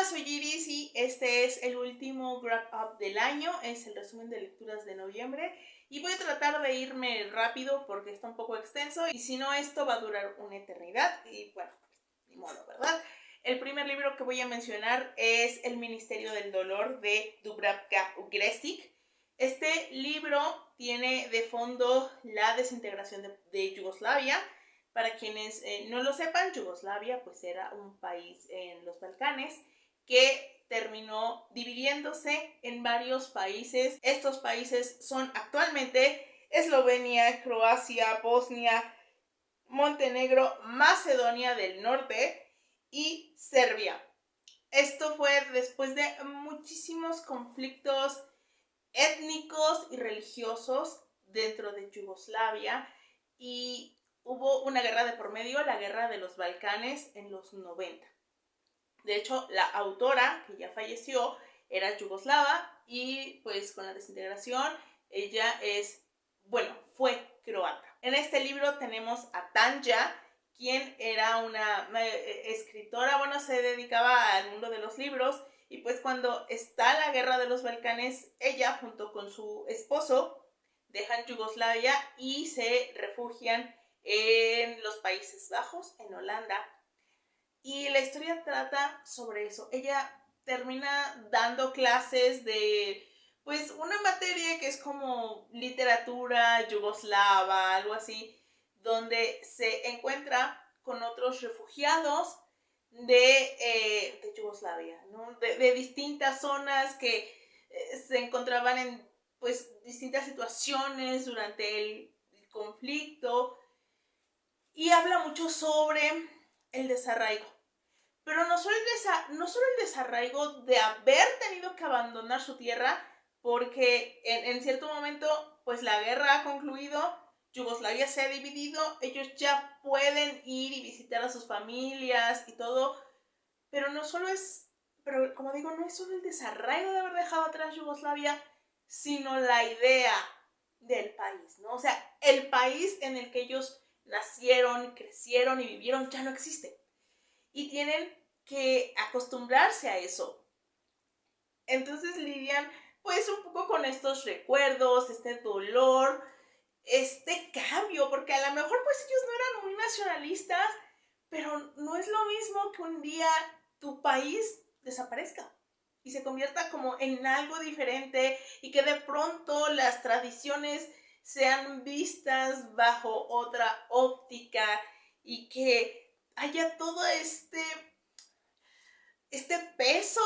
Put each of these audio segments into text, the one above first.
soy Iris y este es el último wrap up del año, es el resumen de lecturas de noviembre y voy a tratar de irme rápido porque está un poco extenso y si no esto va a durar una eternidad y bueno, pues, ni modo, ¿verdad? El primer libro que voy a mencionar es El Ministerio del Dolor de Dubravka Ugrestic. Este libro tiene de fondo la desintegración de Yugoslavia. Para quienes no lo sepan, Yugoslavia pues era un país en los Balcanes que terminó dividiéndose en varios países. Estos países son actualmente Eslovenia, Croacia, Bosnia, Montenegro, Macedonia del Norte y Serbia. Esto fue después de muchísimos conflictos étnicos y religiosos dentro de Yugoslavia y hubo una guerra de por medio, la guerra de los Balcanes en los 90. De hecho, la autora, que ya falleció, era yugoslava y pues con la desintegración ella fue croata. En este libro tenemos a Tanja, quien era una escritora, se dedicaba al mundo de los libros y pues cuando está la guerra de los Balcanes, ella junto con su esposo dejan Yugoslavia y se refugian en los Países Bajos, en Holanda. Y la historia trata sobre eso. Ella termina dando clases de, pues, una materia que es como literatura yugoslava, algo así, donde se encuentra con otros refugiados de Yugoslavia, ¿no? De distintas zonas que se encontraban en, pues, distintas situaciones durante el conflicto y habla mucho sobre el desarraigo. Pero no solo el desarraigo de haber tenido que abandonar su tierra, porque en cierto momento, pues la guerra ha concluido, Yugoslavia se ha dividido, ellos ya pueden ir y visitar a sus familias y todo, pero pero como digo, no es solo el desarraigo de haber dejado atrás Yugoslavia, sino la idea del país, ¿no? O sea, el país en el que ellos nacieron, crecieron y vivieron ya no existe. Y tienen que acostumbrarse a eso. Entonces lidian pues un poco con estos recuerdos, este dolor, este cambio, porque a lo mejor pues ellos no eran muy nacionalistas, pero no es lo mismo que un día tu país desaparezca y se convierta como en algo diferente y que de pronto las tradiciones sean vistas bajo otra óptica y que haya todo este peso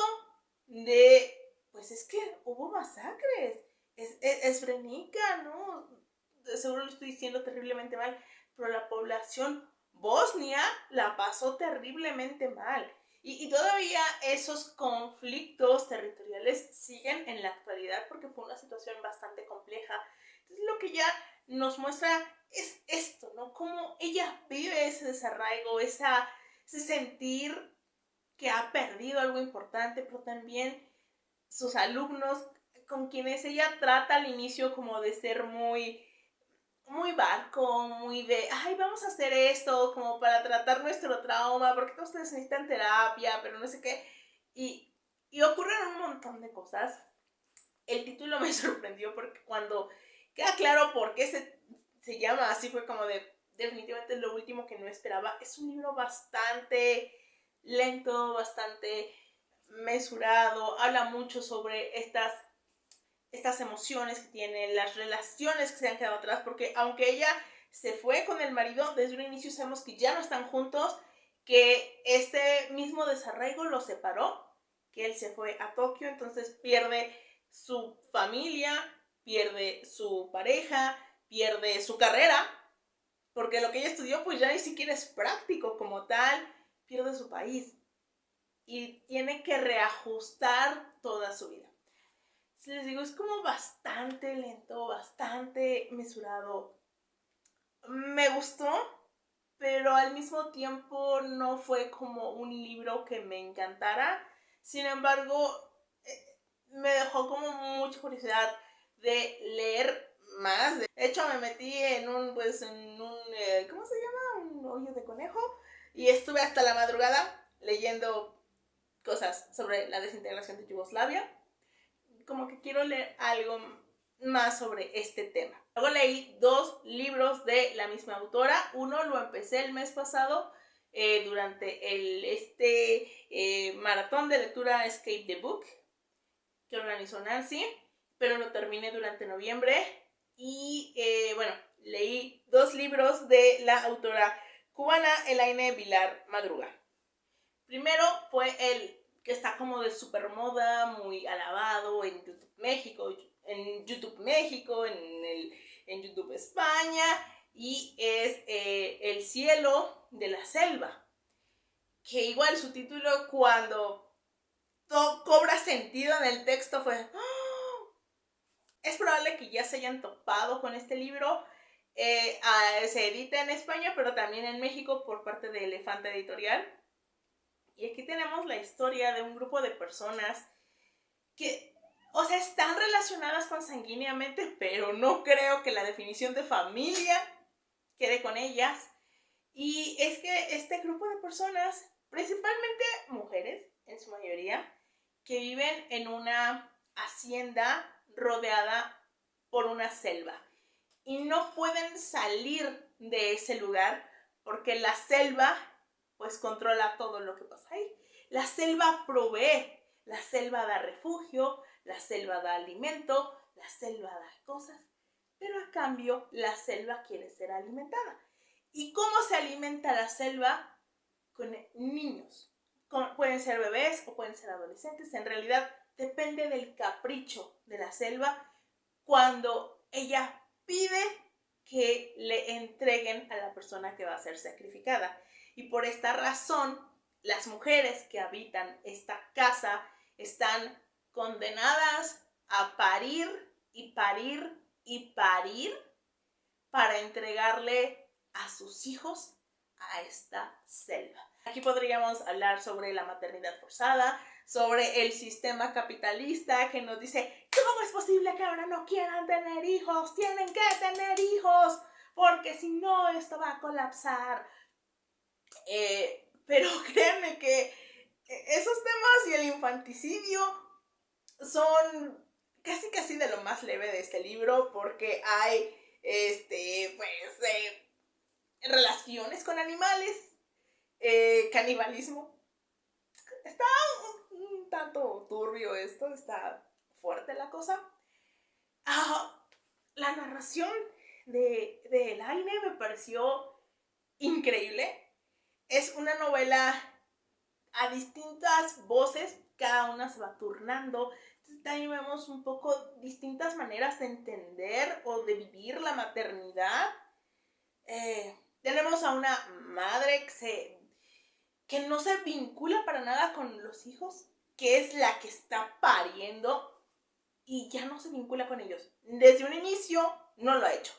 de, pues es que hubo masacres, es Srebrenica, ¿no? Seguro lo estoy diciendo terriblemente mal, pero la población bosnia la pasó terriblemente mal. Y todavía esos conflictos territoriales siguen en la actualidad porque fue una situación bastante compleja. Entonces lo que ya nos muestra es esto, ¿no? Cómo ella vive ese desarraigo, ese sentir que ha perdido algo importante, pero también sus alumnos con quienes ella trata al inicio como de ser muy barco, muy de, ay, vamos a hacer esto como para tratar nuestro trauma, porque todos ustedes necesitan terapia, pero no sé qué. Y ocurren un montón de cosas. El título me sorprendió porque cuando queda claro por qué se llama así, fue como de, definitivamente lo último que no esperaba. Es un libro bastante lento, bastante mesurado, habla mucho sobre estas emociones que tiene, las relaciones que se han quedado atrás, porque aunque ella se fue con el marido, desde un inicio sabemos que ya no están juntos, que este mismo desarraigo los separó, que él se fue a Tokio, entonces pierde su familia, pierde su pareja, pierde su carrera, porque lo que ella estudió pues ya ni siquiera es práctico como tal, pierde su país y tiene que reajustar toda su vida. Les digo, es como bastante lento, bastante mesurado. Me gustó, pero al mismo tiempo no fue como un libro que me encantara. Sin embargo, me dejó como mucha curiosidad de leer más. De hecho, me metí en un ¿cómo se llama? Un hoyo de conejo. Y estuve hasta la madrugada leyendo cosas sobre la desintegración de Yugoslavia. Como que quiero leer algo más sobre este tema. Luego leí 2 libros de la misma autora. Uno lo empecé el mes pasado durante maratón de lectura Escape the Book que organizó Nancy, pero lo terminé durante noviembre. Y bueno, leí 2 libros de la autora cubana Elaine Vilar Madruga. Primero fue el que está como de super moda, muy alabado en YouTube México, en YouTube España, y es El cielo de la selva, que igual su título cuando cobra sentido en el texto fue ¡oh! Es probable que ya se hayan topado con este libro. Se edita en España, pero también en México por parte de Elefante Editorial. Y aquí tenemos la historia de un grupo de personas que, o sea, están relacionadas consanguíneamente, pero no creo que la definición de familia quede con ellas. Y es que este grupo de personas, principalmente mujeres, en su mayoría, que viven en una hacienda rodeada por una selva. Y no pueden salir de ese lugar porque la selva pues controla todo lo que pasa ahí. La selva provee, la selva da refugio, la selva da alimento, la selva da cosas, pero a cambio la selva quiere ser alimentada. ¿Y cómo se alimenta la selva? Con niños. Pueden ser bebés o pueden ser adolescentes. En realidad depende del capricho de la selva cuando ella pide que le entreguen a la persona que va a ser sacrificada. Y por esta razón, las mujeres que habitan esta casa están condenadas a parir y parir y parir para entregarle a sus hijos a esta selva. Aquí podríamos hablar sobre la maternidad forzada, sobre el sistema capitalista que nos dice ¿cómo es posible que ahora no quieran tener hijos? Tienen que tener hijos porque si no esto va a colapsar. Pero créanme que esos temas y el infanticidio son casi de lo más leve de este libro porque hay relaciones con animales, canibalismo. Está un tanto turbio esto, está fuerte la cosa. La narración de Elaine me pareció increíble. Es una novela a distintas voces, cada una se va turnando. Entonces también vemos un poco distintas maneras de entender o de vivir la maternidad. Tenemos a una madre que no se vincula para nada con los hijos, que es la que está pariendo y ya no se vincula con ellos. Desde un inicio no lo ha hecho,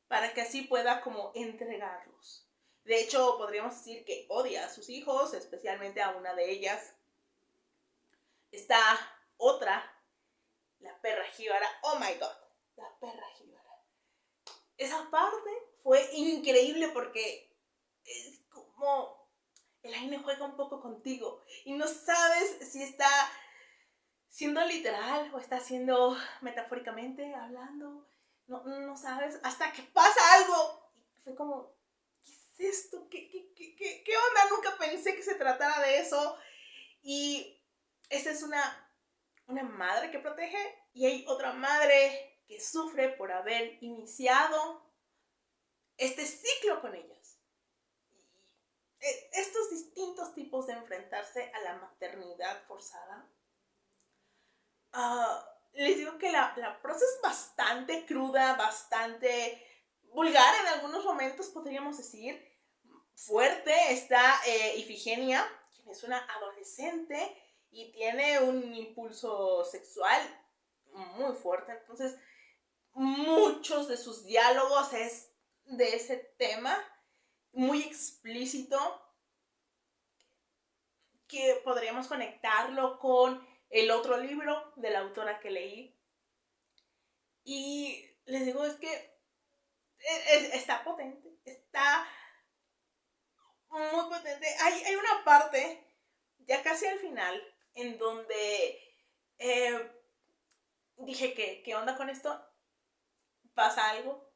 para que así pueda como entregarlos. De hecho, podríamos decir que odia a sus hijos, especialmente a una de ellas. Está otra, la perra jíbara. Oh my god, la perra jíbara. Esa parte fue increíble porque es como Elaine juega un poco contigo y no sabes si está siendo literal o está siendo metafóricamente hablando. No sabes hasta que pasa algo. Y fue como, ¿qué es esto? ¿Qué onda? Nunca pensé que se tratara de eso. Y esta es una madre que protege y hay otra madre que sufre por haber iniciado este ciclo con ellos. Y estos distintos tipos de enfrentarse a la maternidad forzada. Les digo que la prosa es bastante cruda, bastante vulgar en algunos momentos, podríamos decir. Fuerte. Está Ifigenia, quien es una adolescente y tiene un impulso sexual muy fuerte. Entonces, muchos de sus diálogos es de ese tema, muy explícito, que podríamos conectarlo con el otro libro de la autora que leí. Y les digo, es que está potente, está muy potente. Hay una parte ya casi al final, en donde dije que, ¿qué onda con esto? Pasa algo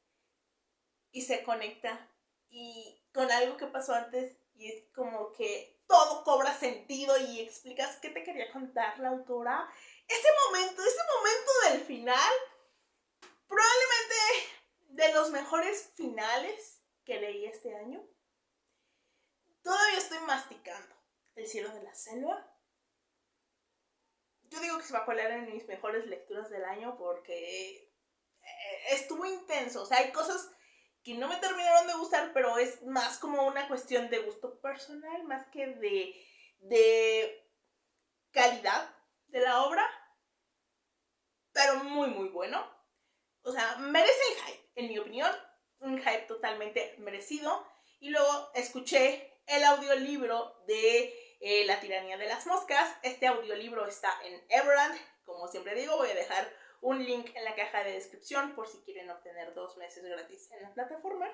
y se conecta y con algo que pasó antes y es como que todo cobra sentido y explicas qué te quería contar la autora. Ese momento del final, probablemente de los mejores finales que leí este año. Todavía estoy masticando El cielo de la selva. Yo digo que se va a colar en mis mejores lecturas del año porque estuvo intenso. O sea, hay cosas que no me terminaron de gustar, pero es más como una cuestión de gusto personal, más que de calidad de la obra. Pero muy, muy bueno. O sea, merece el hype, en mi opinión. Un hype totalmente merecido. Y luego escuché el audiolibro de La tiranía de las moscas. Este audiolibro está en Everand. Como siempre digo, voy a dejar un link en la caja de descripción por si quieren obtener 2 meses gratis en la plataforma.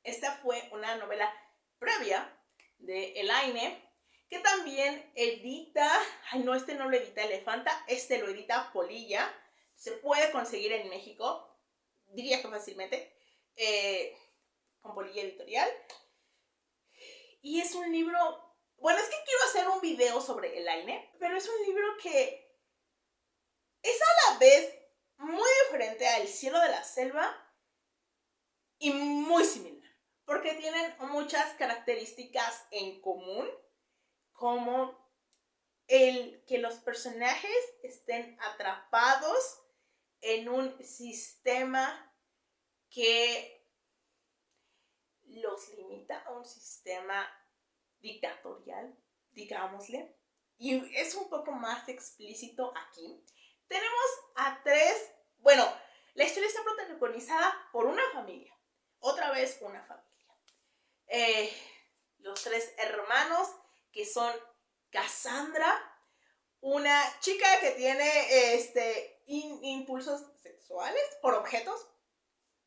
Esta fue una novela previa de Elaine, que también edita, ay no, este no lo edita Elefanta, este lo edita Polilla. Se puede conseguir en México, diría que fácilmente, con Polilla Editorial. Y es un libro, bueno, es que quiero hacer un video sobre Elaine, pero es un libro que es a la vez muy diferente a El cielo de la selva y muy similar, porque tienen muchas características en común, como el que los personajes estén atrapados en un sistema que los limita, a un sistema dictatorial, digámosle. Y es un poco más explícito aquí. Tenemos a 3, bueno, la historia está protagonizada por una familia. Otra vez una familia. Los 3 hermanos que son Cassandra, una chica que tiene impulsos sexuales por objetos,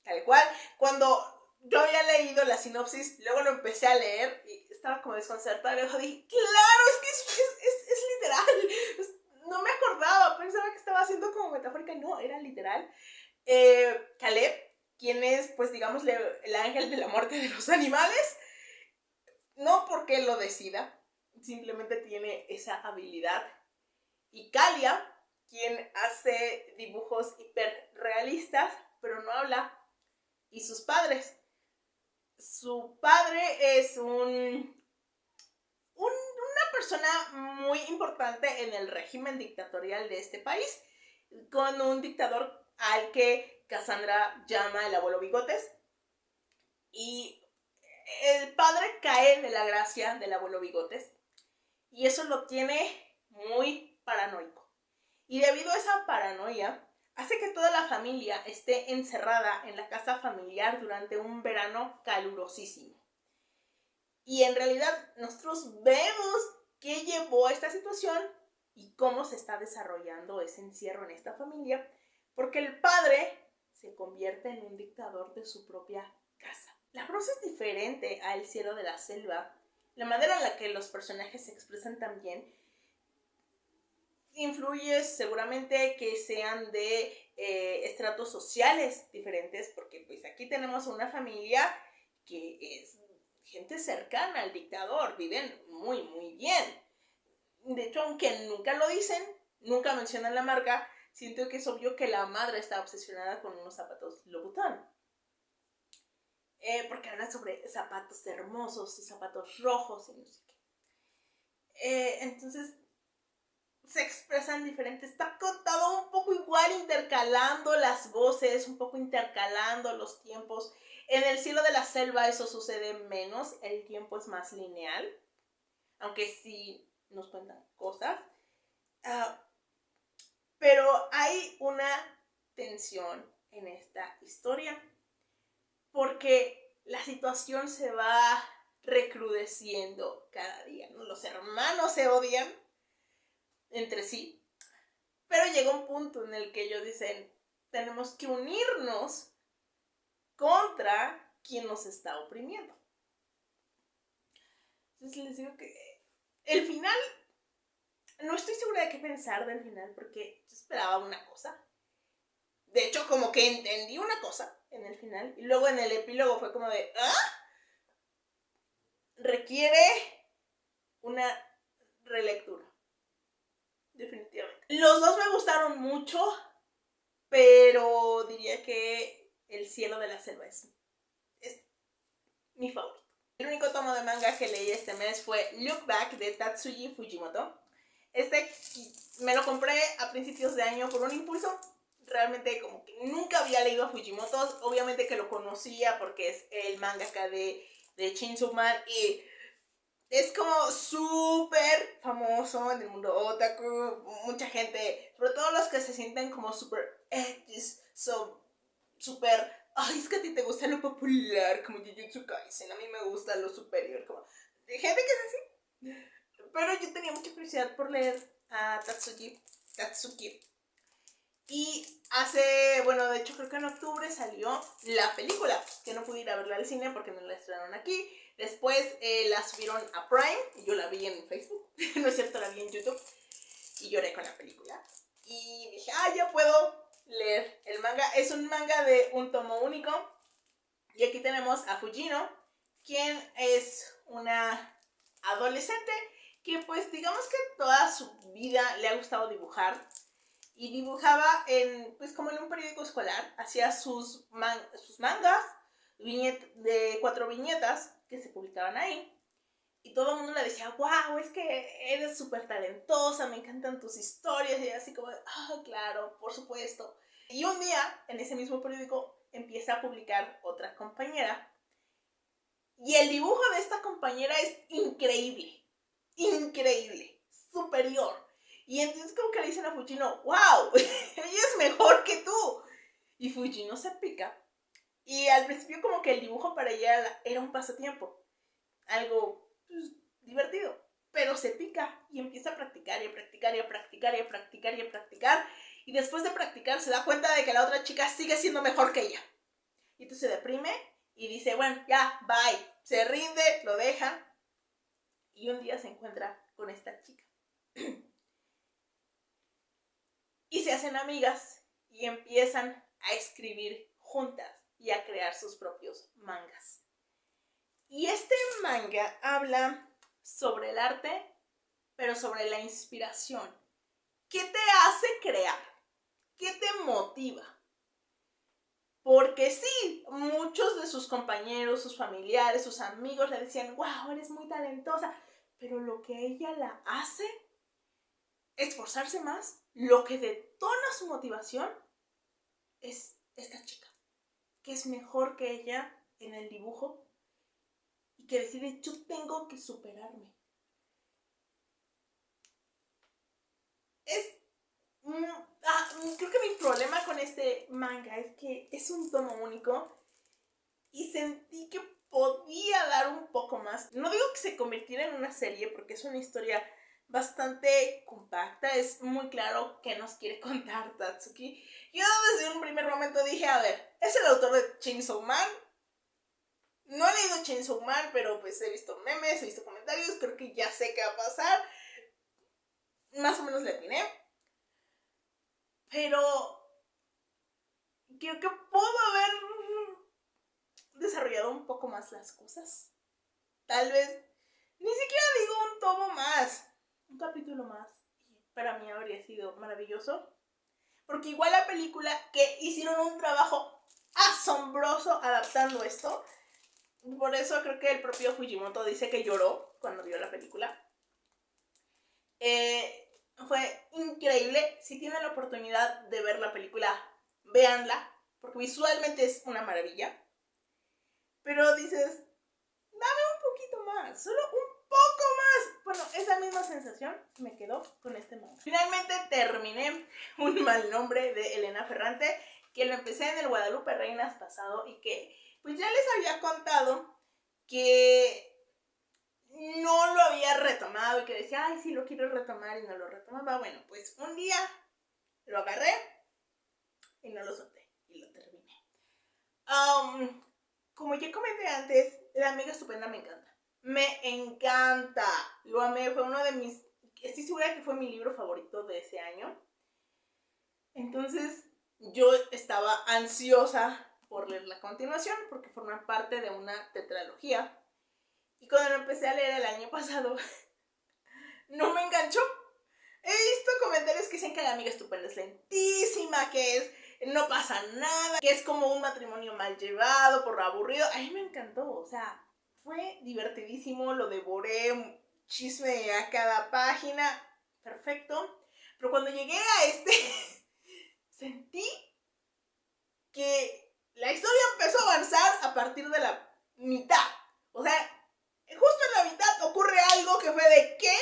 tal cual. Cuando yo había leído la sinopsis, luego lo empecé a leer y estaba como desconcertada. Luego dije, claro, es que es literal. No me acordaba, pensaba que estaba haciendo como metafórica. No, era literal. Caleb, quien es, pues digamos, el ángel de la muerte de los animales. No porque él lo decida, simplemente tiene esa habilidad. Y Kalia, quien hace dibujos hiperrealistas, pero no habla. Y sus padres. Su padre es una persona muy importante en el régimen dictatorial de este país, con un dictador al que Cassandra llama el abuelo Bigotes. Y el padre cae de la gracia del abuelo Bigotes y eso lo tiene muy paranoico. Y debido a esa paranoia, hace que toda la familia esté encerrada en la casa familiar durante un verano calurosísimo. Y en realidad nosotros vemos qué llevó a esta situación y cómo se está desarrollando ese encierro en esta familia, porque el padre se convierte en un dictador de su propia casa. La prosa es diferente a El cielo de la selva. La manera en la que los personajes se expresan también influye seguramente que sean de estratos sociales diferentes, porque pues aquí tenemos una familia que es gente cercana al dictador, viven muy muy bien. De hecho, aunque nunca lo dicen, nunca mencionan la marca, siento que es obvio que la madre está obsesionada con unos zapatos Louboutin. Porque habla sobre zapatos hermosos y zapatos rojos y no sé qué. Entonces se expresan diferentes. Está contado un poco igual, intercalando las voces, un poco intercalando los tiempos. En El cielo de la selva eso sucede menos, el tiempo es más lineal, aunque sí nos cuentan cosas. Pero hay una tensión en esta historia, porque la situación se va recrudeciendo cada día, ¿no? Los hermanos se odian entre sí, pero llega un punto en el que ellos dicen, tenemos que unirnos contra quien nos está oprimiendo. Entonces les digo que El final, no estoy segura de qué pensar del final porque yo esperaba una cosa. De hecho, como que entendí una cosa en el final y luego en el epílogo fue como de, ¿ah? Requiere una relectura. Definitivamente. Los dos me gustaron mucho, pero diría que El cielo de la selva es mi favorito. El único tomo de manga que leí este mes fue Look Back de Tatsuji Fujimoto. Este me lo compré a principios de año por un impulso. Realmente como que nunca había leído a Fujimoto. Obviamente que lo conocía porque es el mangaka de Chainsaw Man y es como súper famoso en el mundo otaku. Mucha gente, sobre todo los que se sienten como súper edgy, súper... Ay, es que a ti te gusta lo popular, como Jujutsu Kaisen. A mí me gusta lo superior, como... De gente que es así. Pero yo tenía mucha curiosidad por leer a Tatsuki. Y bueno, de hecho creo que en octubre salió la película, que no pude ir a verla al cine porque no la estrenaron aquí. Después la subieron a Prime y yo la vi en Facebook, no es cierto, la vi en YouTube y lloré con la película. Y dije, ya puedo leer el manga. Es un manga de un tomo único. Y aquí tenemos a Fujino, quien es una adolescente que pues digamos que toda su vida le ha gustado dibujar. Y dibujaba pues como en un periódico escolar, hacía sus mangas de 4 viñetas que se publicaban ahí. Y todo el mundo le decía, wow, es que eres súper talentosa, me encantan tus historias. Y así como, claro, por supuesto. Y un día, en ese mismo periódico, empieza a publicar otra compañera. Y el dibujo de esta compañera es increíble. Increíble. Superior. Y entonces como que le dicen a Fujino, wow, ella es mejor que tú. Y Fujino se pica. Y al principio como que el dibujo para ella era un pasatiempo. Algo pues, divertido. Pero se pica y empieza a practicar y a practicar y a practicar y a practicar y a practicar. Y después de practicar se da cuenta de que la otra chica sigue siendo mejor que ella. Y entonces se deprime y dice, bueno, ya, bye. Se rinde, lo deja. Y un día se encuentra con esta chica. Y se hacen amigas y empiezan a escribir juntas y a crear sus propios mangas. Y este manga habla sobre el arte, pero sobre la inspiración. ¿Qué te hace crear? ¿Qué te motiva? Porque sí, muchos de sus compañeros, sus familiares, sus amigos le decían, wow, eres muy talentosa. Pero lo que ella la hace esforzarse más, lo que detona su motivación es esta chica, que es mejor que ella en el dibujo y que decide, yo tengo que superarme. Creo que mi problema con este manga es que es un tomo único y sentí que podía dar un poco más. No digo que se convirtiera en una serie porque es una historia bastante compacta, es muy claro qué nos quiere contar Tatsuki. Yo desde un primer momento dije, a ver, es el autor de Chainsaw Man. No he leído Chainsaw Man, pero pues he visto memes, he visto comentarios, creo que ya sé qué va a pasar. Más o menos le atiné. Pero creo que puedo haber desarrollado un poco más las cosas. Tal vez, ni siquiera digo un tomo más, un capítulo más. Y para mí habría sido maravilloso. Porque igual la película, que hicieron un trabajo asombroso adaptando esto. Por eso creo que el propio Fujimoto dice que lloró cuando vio la película. Fue increíble. Si tienen la oportunidad de ver la película, véanla, porque visualmente es una maravilla. Pero dices, dame un poquito más, solo un poco más. Bueno, esa misma sensación me quedó con este manga. Finalmente terminé Un mal nombre de Elena Ferrante, que lo empecé en el Guadalupe Reinas pasado y que pues ya les había contado que no lo había retomado y que decía, ay, sí, lo quiero retomar y no lo retomaba. Bueno, pues un día lo agarré y no lo solté y lo terminé. Como ya comenté antes, La amiga estupenda me encanta. Me encanta, lo amé, fue uno de mis, estoy segura que fue mi libro favorito de ese año. Entonces yo estaba ansiosa por leer la continuación porque forma parte de una tetralogía. Y cuando lo empecé a leer el año pasado, no me enganchó. He visto comentarios que dicen que la amiga estupenda es lentísima, que es no pasa nada, que es como un matrimonio mal llevado, por lo aburrido. A mí me encantó, o sea, fue divertidísimo, lo devoré, chisme a cada página, perfecto. Pero cuando llegué a sentí que la historia empezó a avanzar a partir de la mitad. O sea, justo en la mitad ocurre algo que fue de ¿qué?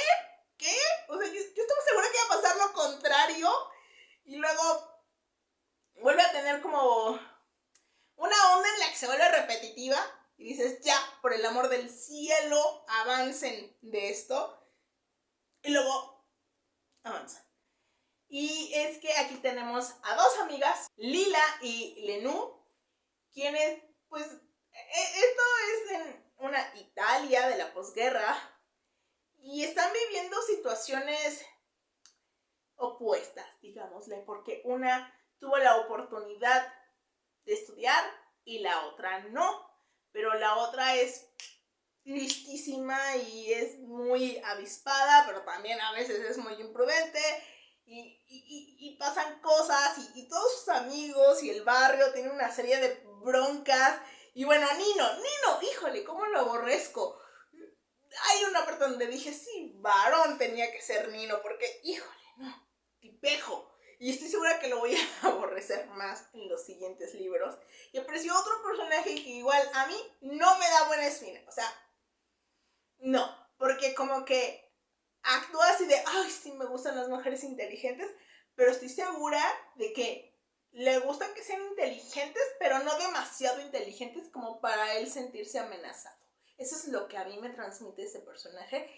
¿Qué? O sea, yo estaba segura que iba a pasar lo contrario. Y luego vuelve a tener como una onda en la que se vuelve repetitiva. Y dices, ya, por el amor del cielo, avancen de esto. Y luego avanzan. Y es que aquí tenemos a dos amigas, Lila y Lenú, quienes, pues, esto es en una Italia de la posguerra. Y están viviendo situaciones opuestas, digámosle, porque una tuvo la oportunidad de estudiar y la otra no, pero la otra es listísima y es muy avispada, pero también a veces es muy imprudente y pasan cosas y todos sus amigos y el barrio tienen una serie de broncas y bueno, Nino, híjole, cómo lo aborrezco. Hay una parte donde dije, sí, varón tenía que ser Nino, porque, híjole, no, tipejo. Y estoy segura que lo voy a aborrecer más en los siguientes libros. Y apareció otro personaje que igual a mí no me da buena espina. O sea, no, porque como que actúa así de, ay, sí, me gustan las mujeres inteligentes, pero estoy segura de que le gustan que sean inteligentes, pero no demasiado inteligentes como para él sentirse amenazado. Eso es lo que a mí me transmite ese personaje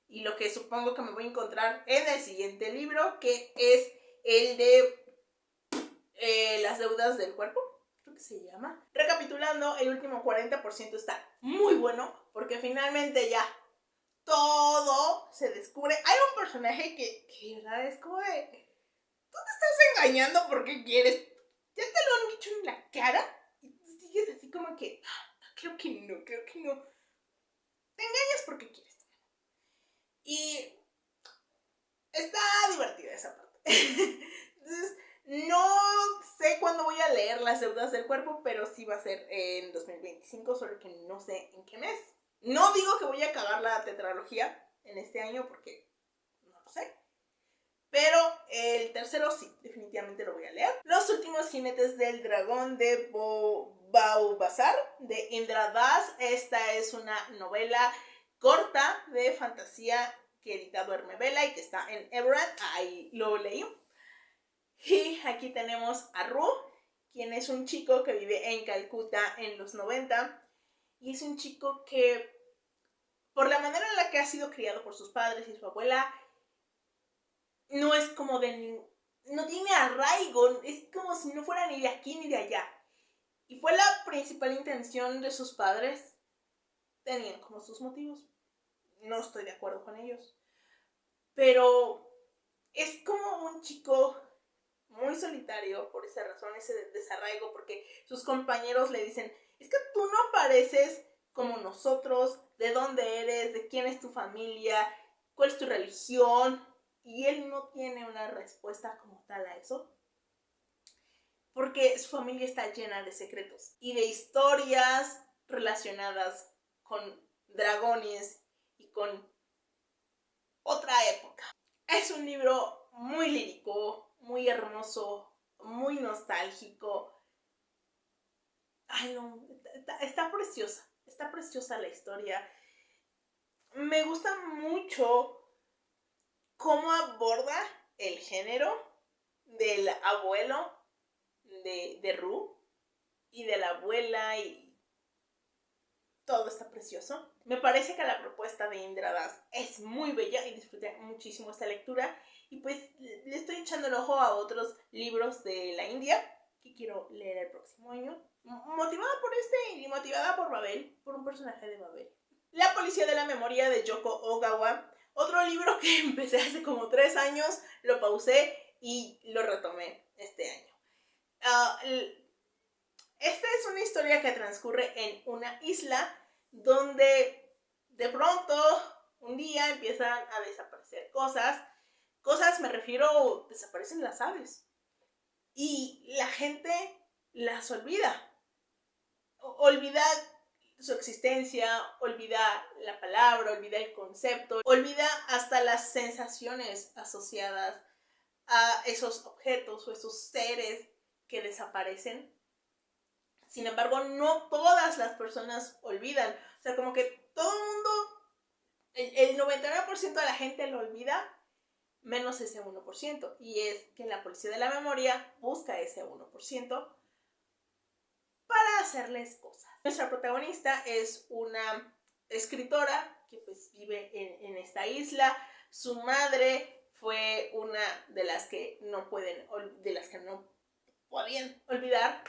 y lo que supongo que me voy a encontrar en el siguiente libro, que es el de Las deudas del cuerpo, creo que se llama. Recapitulando, el último 40% está muy bueno, porque finalmente ya todo se descubre. Hay un personaje que ¿verdad? Es como de, tú te estás engañando porque quieres. Ya te lo han dicho en la cara y tú sigues así como que, creo que no, creo que no. Te engañas porque quieres. Y está divertida esa parte. Entonces, no sé cuándo voy a leer Las deudas del cuerpo, pero sí va a ser en 2025, solo que no sé en qué mes. No digo que voy a acabar la tetralogía en este año porque no lo sé. Pero el tercero sí, definitivamente lo voy a leer. Los últimos jinetes del dragón de Baubazar, de Indra Das. Esta es una novela corta de fantasía que ha editado Hermevela y que está en Everett. Ahí lo leí. Y aquí tenemos a Ru, quien es un chico que vive en Calcuta en los 90. Y es un chico que, por la manera en la que ha sido criado por sus padres y su abuela, no es como de, no tiene arraigo, es como si no fuera ni de aquí ni de allá. Y fue la principal intención de sus padres, tenían como sus motivos, no estoy de acuerdo con ellos, pero es como un chico muy solitario por esa razón, ese desarraigo, porque sus compañeros le dicen, es que tú no pareces como nosotros, de dónde eres, de quién es tu familia, cuál es tu religión, y él no tiene una respuesta como tal a eso, porque su familia está llena de secretos y de historias relacionadas con dragones y con otra época. Es un libro muy lírico, muy hermoso, muy nostálgico. Ay, no, está preciosa la historia. Me gusta mucho cómo aborda el género del abuelo de Ru y de la abuela y todo está precioso. Me parece que la propuesta de Indra Das es muy bella y disfruté muchísimo esta lectura y pues le estoy echando el ojo a otros libros de la India que quiero leer el próximo año, motivada por este y motivada por Babel, por un personaje de Babel. La policía de la memoria de Yoko Ogawa, otro libro que empecé hace como 3 años, lo pausé y lo retomé este año. Esta es una historia que transcurre en una isla donde de pronto un día empiezan a desaparecer cosas. Cosas, me refiero, desaparecen las aves. Y la gente las olvida. Olvida su existencia, olvida la palabra, olvida el concepto, olvida hasta las sensaciones asociadas a esos objetos o esos seres que desaparecen. Sin embargo, no todas las personas olvidan. O sea, como que todo el mundo, el 99% de la gente lo olvida, menos ese 1%. Y es que la policía de la memoria busca ese 1% para hacerles cosas. Nuestra protagonista es una escritora que pues vive en esta isla. Su madre fue una de las que no podían olvidar,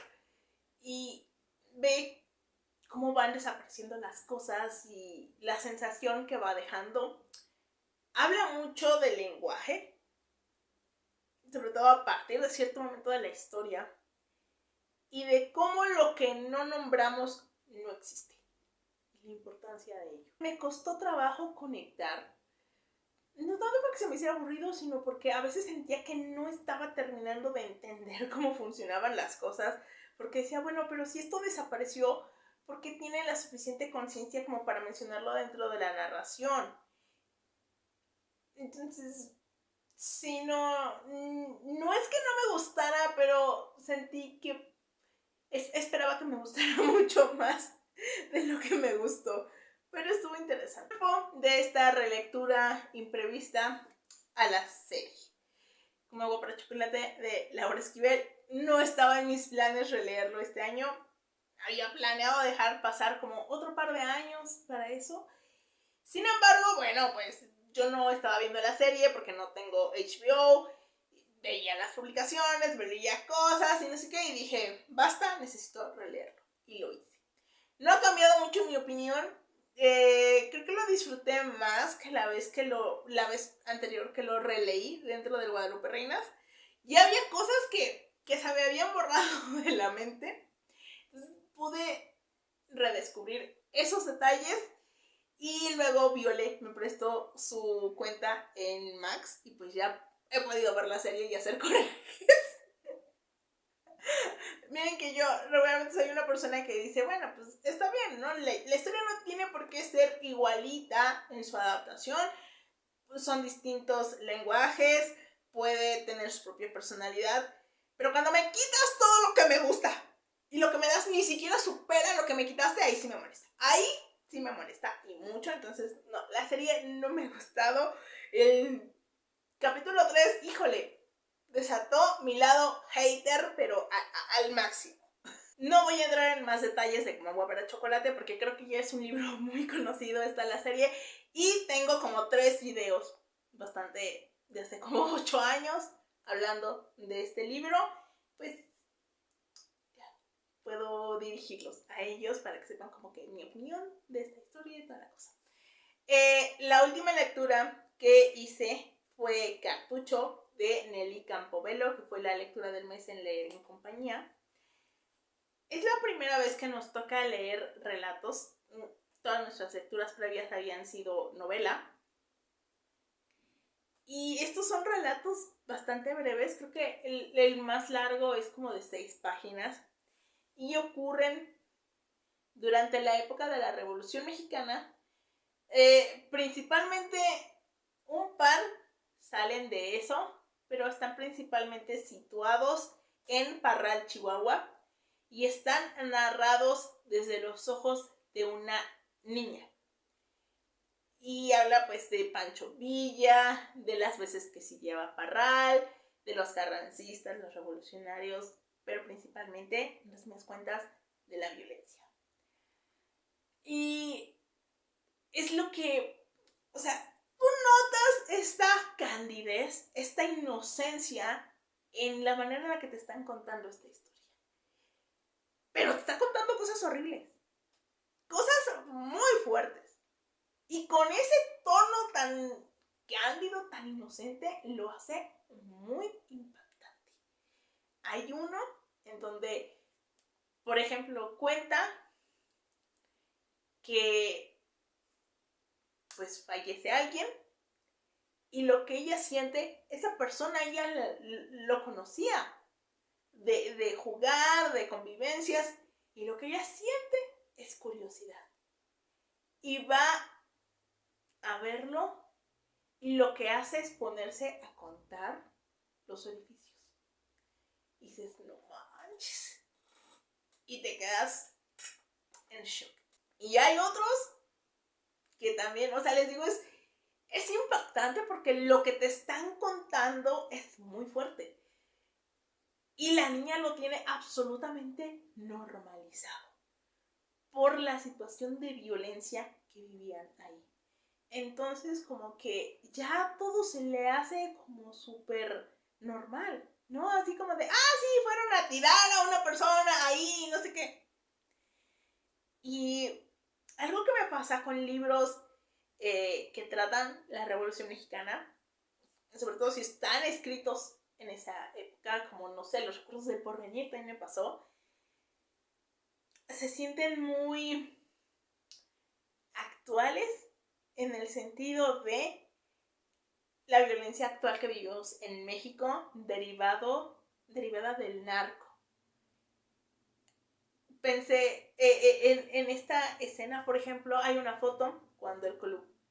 y ve cómo van desapareciendo las cosas y la sensación que va dejando. Habla mucho del lenguaje, sobre todo a partir de cierto momento de la historia, y de cómo lo que no nombramos no existe, y la importancia de ello. Me costó trabajo conectar, no tanto porque se me hiciera aburrido, sino porque a veces sentía que no estaba terminando de entender cómo funcionaban las cosas, porque decía, bueno, pero si esto desapareció, ¿por qué tiene la suficiente conciencia como para mencionarlo dentro de la narración? Entonces, sí, no es que no me gustara, pero sentí que esperaba que me gustara mucho más de lo que me gustó. Pero estuvo interesante. De esta relectura imprevista a la serie Como agua para chocolate de Laura Esquivel. No estaba en mis planes releerlo este año. Había planeado dejar pasar como otro par de años para eso. Sin embargo, bueno, pues yo no estaba viendo la serie porque no tengo HBO. Veía las publicaciones, veía cosas y no sé qué, y dije, basta, necesito releerlo. Y lo hice. No ha cambiado mucho mi opinión. Creo que lo disfruté más que la vez anterior que lo releí dentro del Guadalupe Reinas. Ya había cosas que se me habían borrado de la mente. Entonces pude redescubrir esos detalles. Y luego Viole me prestó su cuenta en Max y pues ya he podido ver la serie y hacer corajes. Miren que yo realmente soy una persona que dice, bueno, pues está bien, ¿no? La historia no tiene por qué ser igualita en su adaptación. Pues son distintos lenguajes, puede tener su propia personalidad. Pero cuando me quitas todo lo que me gusta y lo que me das ni siquiera supera lo que me quitaste, ahí sí me molesta. Ahí sí me molesta y mucho. Entonces, no, la serie no me ha gustado. El capítulo 3, híjole, desató mi lado hater, pero al máximo. No voy a entrar en más detalles de Como agua para chocolate porque creo que ya es un libro muy conocido, está la serie, y tengo como 3 videos bastante de hace como 8 años hablando de este libro. Pues ya puedo dirigirlos a ellos para que sepan como que mi opinión de esta historia y toda la cosa. La última lectura que hice fue Cartucho de Nelly Campobello, que fue la lectura del mes en Leer en Compañía. Es la primera vez que nos toca leer relatos. Todas nuestras lecturas previas habían sido novela. Y estos son relatos bastante breves. Creo que el más largo es como de 6 páginas. Y ocurren durante la época de la Revolución Mexicana. Principalmente un par salen de eso, pero están principalmente situados en Parral, Chihuahua, y están narrados desde los ojos de una niña. Y habla pues de Pancho Villa, de las veces que sí lleva Parral, de los carrancistas, los revolucionarios, pero principalmente, en resumidas cuentas, de la violencia. Y es lo que, o sea, tú notas esta candidez, esta inocencia en la manera en la que te están contando esta historia. Pero te está contando cosas horribles, cosas muy fuertes. Y con ese tono tan cándido, tan inocente, lo hace muy impactante. Hay uno en donde, por ejemplo, cuenta que pues fallece alguien y lo que ella siente, esa persona ella lo conocía de jugar, de convivencias, y lo que ella siente es curiosidad. Y va a verlo y lo que hace es ponerse a contar los orificios. Y dices, no manches. Y te quedas en shock. Y hay otros que también, o sea, les digo, es impactante porque lo que te están contando es muy fuerte. Y la niña lo tiene absolutamente normalizado por la situación de violencia que vivían ahí. Entonces, como que ya todo se le hace como súper normal, ¿no? Así como de, sí, fueron a tirar a una persona ahí, no sé qué. Y algo que me pasa con libros que tratan la Revolución Mexicana, sobre todo si están escritos en esa época, como, no sé, Los Recuerdos del Porvenir también me pasó, se sienten muy actuales en el sentido de la violencia actual que vivimos en México derivada del narco. Pensé en esta escena, por ejemplo, hay una foto cuando el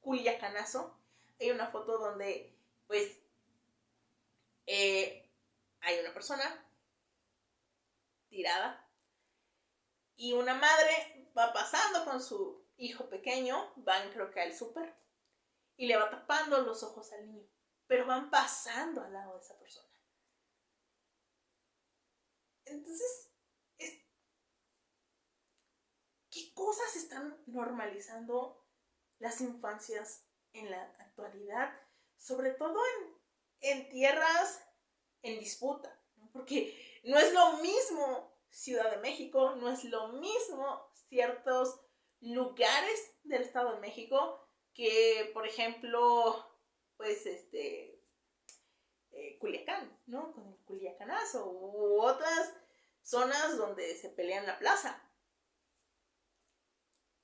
Culiacanazo, hay una foto donde pues hay una persona tirada y una madre va pasando con su hijo pequeño, van creo que al súper y le va tapando los ojos al niño, pero van pasando al lado de esa persona. Entonces, ¿qué cosas están normalizando las infancias en la actualidad? Sobre todo en tierras en disputa, ¿no? Porque no es lo mismo Ciudad de México, no es lo mismo ciertos lugares del Estado de México que, por ejemplo, pues Culiacán, ¿no? Con el Culiacanazo u otras zonas donde se pelean la plaza.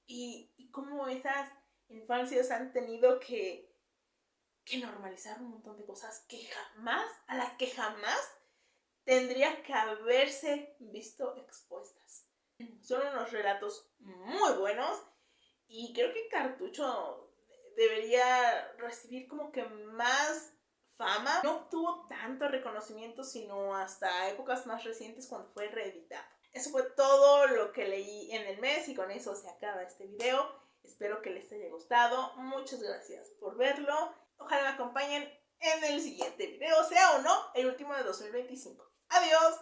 Y cómo esas infancias han tenido que normalizar un montón de cosas a las que jamás tendría que haberse visto expuestas. Son unos relatos muy buenos y creo que Cartucho debería recibir como que más fama. No obtuvo tanto reconocimiento sino hasta épocas más recientes cuando fue reeditado. Eso fue todo lo que leí en el mes y con eso se acaba este video. Espero que les haya gustado. Muchas gracias por verlo. Ojalá me acompañen en el siguiente video, sea o no el último de 2025. Adiós.